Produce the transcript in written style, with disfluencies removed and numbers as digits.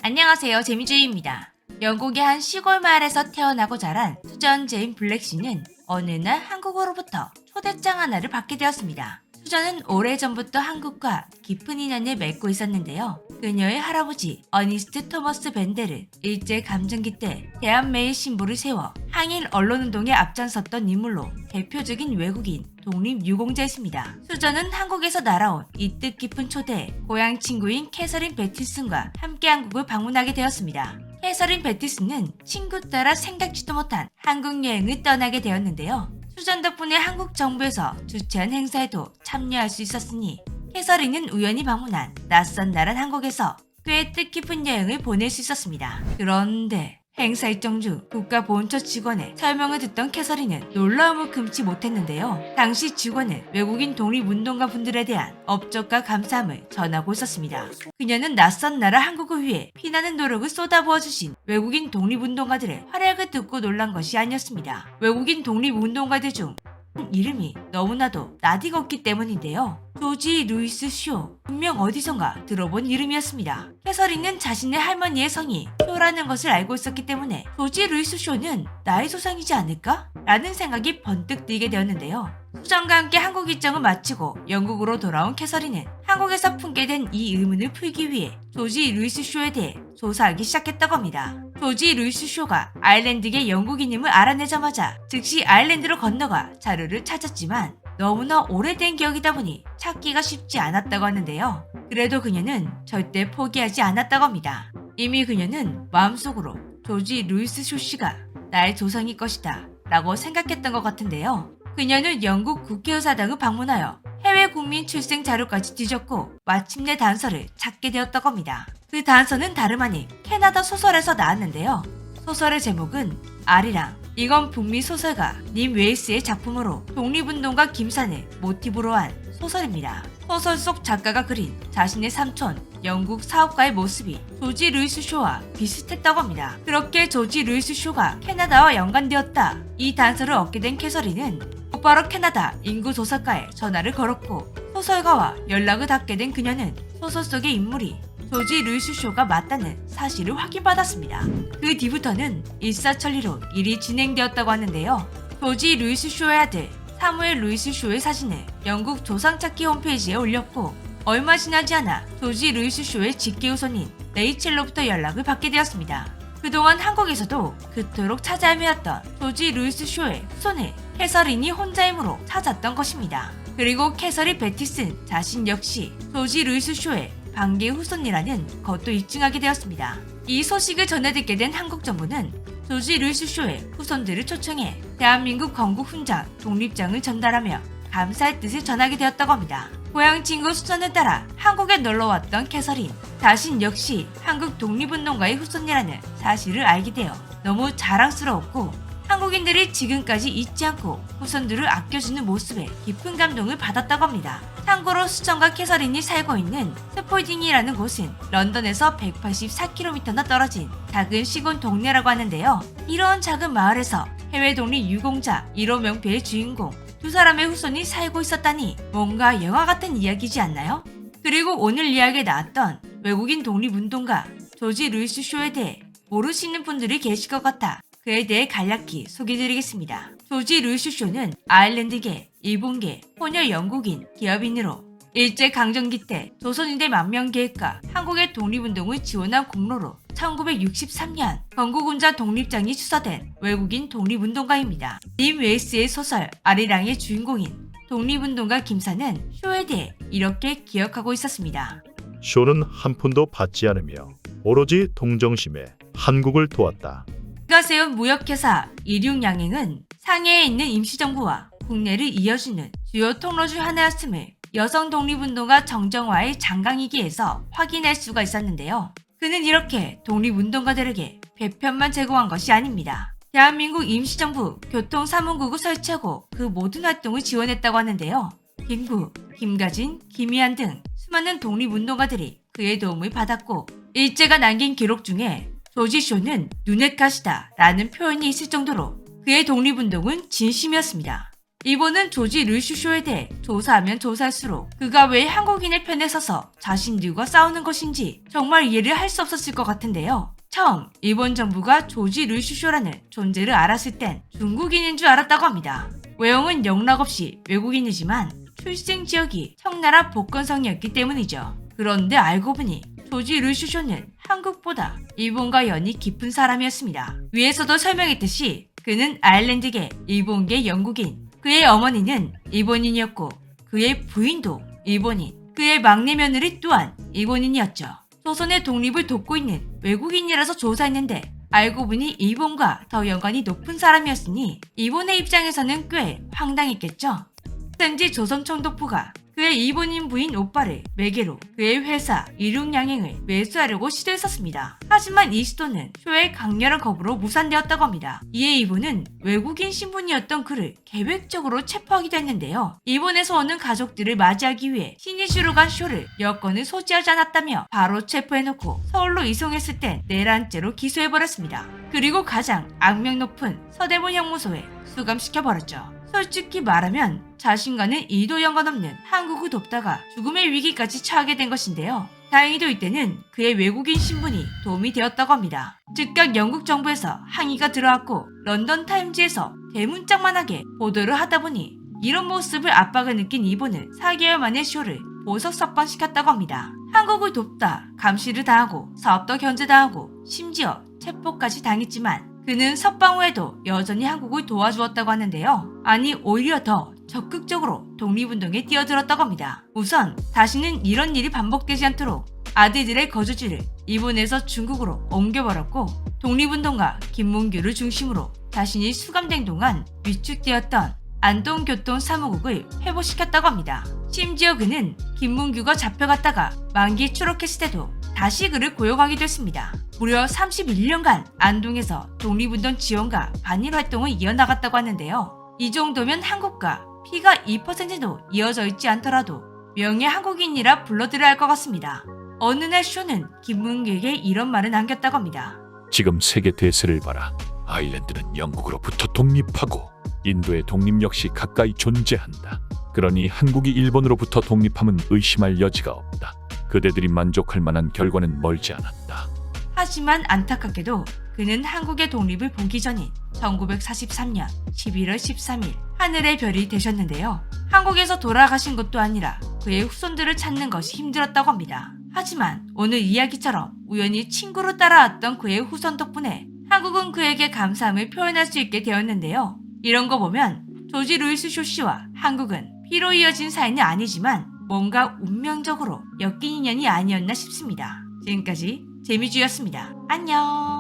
안녕하세요, 재미주의입니다. 영국의 한 시골 마을에서 태어나고 자란 수전 제인 블랙씨는 어느 날 한국으로부터 초대장 하나를 받게 되었습니다. 수전은 오래전부터 한국과 깊은 인연을 맺고 있었는데요. 그녀의 할아버지 어니스트 토머스 벤델은 일제 감정기 때 대한매일 신부를 세워 항일 언론운동에 앞장섰던 인물로 대표적인 외국인 독립유공자였습니다. 수전은 한국에서 날아온 이 뜻깊은 초대에 고향 친구인 캐서린 베티슨과 함께 한국을 방문하게 되었습니다. 캐서린 베티슨은 친구 따라 생각지도 못한 한국 여행을 떠나게 되었는데요. 수전 덕분에 한국 정부에서 주최한 행사에도 참여할 수 있었으니 캐서린은 우연히 방문한 낯선 나라 한국에서 꽤 뜻깊은 여행을 보낼 수 있었습니다. 그런데 행사 일정 중 국가보훈처 직원의 설명을 듣던 캐서린은 놀라움을 금치 못했는데요. 당시 직원은 외국인 독립운동가 분들에 대한 업적과 감사함을 전하고 있었습니다. 그녀는 낯선 나라 한국을 위해 피나는 노력을 쏟아부어주신 외국인 독립운동가들의 활약을 듣고 놀란 것이 아니었습니다. 외국인 독립운동가들 중 이름이 너무나도 낯익었기 때문인데요. 조지 루이스 쇼, 분명 어디선가 들어본 이름이었습니다. 캐서린은 자신의 할머니의 성이 쇼라는 것을 알고 있었기 때문에 조지 루이스 쇼는 나의 조상이지 않을까? 라는 생각이 번뜩 들게 되었는데요. 수전과 함께 한국 일정을 마치고 영국으로 돌아온 캐서린은 한국에서 품게 된 이 의문을 풀기 위해 조지 루이스 쇼에 대해 조사하기 시작했다고 합니다. 조지 루이스 쇼가 아일랜드계 영국인임을 알아내자마자 즉시 아일랜드로 건너가 자료를 찾았지만 너무나 오래된 기억이다 보니 찾기가 쉽지 않았다고 하는데요. 그래도 그녀는 절대 포기하지 않았다고 합니다. 이미 그녀는 마음속으로 조지 루이스 쇼 씨가 나의 조상일 것이다 라고 생각했던 것 같은데요. 그녀는 영국 국회의사당을 방문하여 해외 국민 출생 자료까지 뒤졌고 마침내 단서를 찾게 되었다고 합니다. 그 단서는 다름 아닌 캐나다 소설에서 나왔는데요. 소설의 제목은 아리랑. 이건 북미 소설가 님 웨이스의 작품으로 독립운동가 김산을 모티브로 한 소설입니다. 소설 속 작가가 그린 자신의 삼촌 영국 사업가의 모습이 조지 루이스 쇼와 비슷했다고 합니다. 그렇게 조지 루이스 쇼가 캐나다와 연관되었다. 이 단서를 얻게 된 캐서린은 곧바로 캐나다 인구조사과에 전화를 걸었고 소설가와 연락을 닿게 된 그녀는 소설 속의 인물이 조지 루이스 쇼가 맞다는 사실을 확인받았습니다. 그 뒤부터는 일사천리로 일이 진행되었다고 하는데요. 조지 루이스 쇼의 아들 사무엘 루이스 쇼의 사진을 영국 조상찾기 홈페이지에 올렸고 얼마 지나지 않아 조지 루이스 쇼의 직계후손인 레이첼로부터 연락을 받게 되었습니다. 그동안 한국에서도 그토록 찾아 헤매었던 조지 루이스 쇼의 후손을 캐서린이 혼자임으로 찾았던 것입니다. 그리고 캐서린 베티슨 자신 역시 조지 루이스 쇼의 반계 후손이라는 것도 입증하게 되었습니다. 이 소식을 전해듣게 된 한국 정부는 조지 루이스 쇼의 후손들을 초청해 대한민국 건국 훈장 독립장을 전달하며 감사의 뜻을 전하게 되었다고 합니다. 고향 친구 수전을 따라 한국에 놀러왔던 캐서린 자신 역시 한국 독립운동가의 후손이라는 사실을 알게 되어 너무 자랑스러웠고 한국인들이 지금까지 잊지 않고 후손들을 아껴주는 모습에 깊은 감동을 받았다고 합니다. 참고로 수전과 캐서린이 살고 있는 스폴딩이라는 곳은 런던에서 184km나 떨어진 작은 시골 동네라고 하는데요. 이런 작은 마을에서 해외 독립 유공자 1호 명패의 주인공 두 사람의 후손이 살고 있었다니 뭔가 영화 같은 이야기지 않나요? 그리고 오늘 이야기에 나왔던 외국인 독립운동가 조지 루이스 쇼에 대해 모르시는 분들이 계실 것 같아 그에 대해 간략히 소개드리겠습니다. 조지 루이스 쇼는 아일랜드계, 일본계, 혼혈 영국인 기업인으로 일제강점기 때 조선인대 만명계획과 한국의 독립운동을 지원한 공로로 1963년 건국운자 독립장이 추서된 외국인 독립운동가입니다. 님 웨이스의 소설 아리랑의 주인공인 독립운동가 김사는 쇼에 대해 이렇게 기억하고 있었습니다. 쇼는 한 푼도 받지 않으며 오로지 동정심에 한국을 도왔다. 그가 세운 무역회사 일육양행은 상해에 있는 임시정부와 국내를 이어주는 주요 통로 중 하나였음을 여성 독립운동가 정정화의 장강이기에서 확인할 수가 있었는데요. 그는 이렇게 독립운동가들에게 배편만 제공한 것이 아닙니다. 대한민국 임시정부 교통사무국을 설치하고 그 모든 활동을 지원했다고 하는데요. 김구, 김가진, 김희안 등 수많은 독립운동가들이 그의 도움을 받았고 일제가 남긴 기록 중에 조지 쇼는 눈엣 가시다 라는 표현이 있을 정도로 그의 독립운동은 진심이었습니다. 일본은 조지 르슈쇼에 대해 조사하면 조사할수록 그가 왜 한국인의 편에 서서 자신들과 싸우는 것인지 정말 이해를 할 수 없었을 것 같은데요. 처음 일본 정부가 조지 르슈쇼라는 존재를 알았을 땐 중국인인 줄 알았다고 합니다. 외형은 영락없이 외국인이지만 출생 지역이 청나라 복건성이었기 때문이죠. 그런데 알고 보니 조지 르슈쇼는 한국보다 일본과 연이 깊은 사람이었습니다. 위에서도 설명했듯이 그는 아일랜드계, 일본계 영국인, 그의 어머니는 일본인이었고 그의 부인도 일본인, 그의 막내 며느리 또한 일본인이었죠. 조선의 독립을 돕고 있는 외국인이라서 조사했는데 알고 보니 일본과 더 연관이 높은 사람이었으니 일본의 입장에서는 꽤 황당했겠죠. 당시 조선 총독부가 그의 일본인 부인 오빠를 매개로 그의 회사 이륙양행을 매수하려고 시도했었습니다. 하지만 이 시도는 쇼의 강렬한 거부로 무산되었다고 합니다. 이에 일본은 외국인 신분이었던 그를 계획적으로 체포하기도 했는데요. 일본에서 오는 가족들을 맞이하기 위해 신이주로 간 쇼를 여권을 소지하지 않았다며 바로 체포해놓고 서울로 이송했을 땐 내란죄로 기소해버렸습니다. 그리고 가장 악명 높은 서대문 형무소에 수감시켜버렸죠. 솔직히 말하면 자신과는 이도 연관없는 한국을 돕다가 죽음의 위기까지 처하게 된 것인데요. 다행히도 이때는 그의 외국인 신분이 도움이 되었다고 합니다. 즉각 영국 정부에서 항의가 들어왔고 런던 타임즈에서 대문짝만하게 보도를 하다 보니 이런 모습을 압박을 느낀 일본은 4개월 만에 쇼를 보석 석방시켰다고 합니다. 한국을 돕다 감시를 당하고 사업도 견제당하고 심지어 체포까지 당했지만 그는 석방 후에도 여전히 한국을 도와주었다고 하는데요. 아니 오히려 더 적극적으로 독립운동에 뛰어들었다고 합니다. 우선 다시는 이런 일이 반복되지 않도록 아들들의 거주지를 일본에서 중국으로 옮겨버렸고 독립운동가 김문규를 중심으로 자신이 수감된 동안 위축되었던 안동교통사무국을 회복시켰다고 합니다. 심지어 그는 김문규가 잡혀갔다가 만기 추록했을 때도 다시 그를 고용하기도 했습니다. 무려 31년간 안동에서 독립운동 지원과 반일 활동을 이어나갔다고 하는데요. 이 정도면 한국과 피가 2%도 이어져 있지 않더라도 명예 한국인이라 불러드려야 할 것 같습니다. 어느 날 쇼는 김문규에게 이런 말을 남겼다고 합니다. 지금 세계 대세를 봐라. 아일랜드는 영국으로부터 독립하고 인도의 독립 역시 가까이 존재한다. 그러니 한국이 일본으로부터 독립함은 의심할 여지가 없다. 그대들이 만족할 만한 결과는 멀지 않았다. 하지만 안타깝게도 그는 한국의 독립을 보기 전인 1943년 11월 13일 하늘의 별이 되셨는데요. 한국에서 돌아가신 것도 아니라 그의 후손들을 찾는 것이 힘들었다고 합니다. 하지만 오늘 이야기처럼 우연히 친구로 따라왔던 그의 후손 덕분에 한국은 그에게 감사함을 표현할 수 있게 되었는데요. 이런 거 보면 조지 루이스 쇼 씨와 한국은 피로 이어진 사이는 아니지만 뭔가 운명적으로 엮인 인연이 아니었나 싶습니다. 지금까지 재미주였습니다. 안녕.